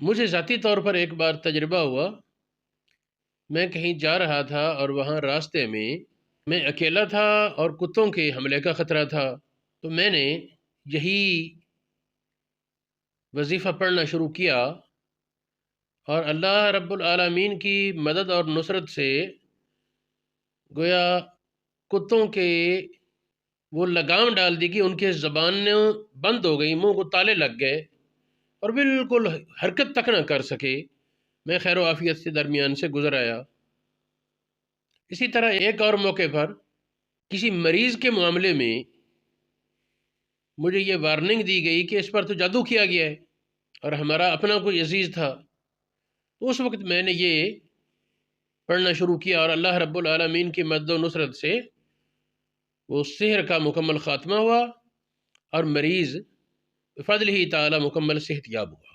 मुझे ज़ाती तौर पर एक बार तजुर्बा हुआ। मैं कहीं जा रहा था और वहाँ रास्ते में मैं अकेला था और कुत्तों के हमले का ख़तरा था। तो मैंने यही वजीफ़ा पढ़ना शुरू किया और अल्लाह रब्बुल आलमीन की मदद और नुसरत से गोया कुत्तों के वो लगाम डाल दी कि उनके ज़बानें बंद हो गई, मुंह को ताले लग गए और बिल्कुल हरकत तक ना कर सके। मैं खैर आफियत से दरमियान से गुजर आया। इसी तरह एक और मौके पर किसी मरीज़ के मामले में मुझे ये वार्निंग दी गई कि इस पर तो जादू किया गया है और हमारा अपना कोई अजीज़ था। तो उस वक्त मैंने ये पढ़ना शुरू किया और अल्लाह रब्बुल आलमीन की मदद व नुसरत से वो सिहर का मुकम्मल ख़ात्मा हुआ और मरीज़ फ़ज़ल ही ताला मुकम्मल सेहतयाब हुआ।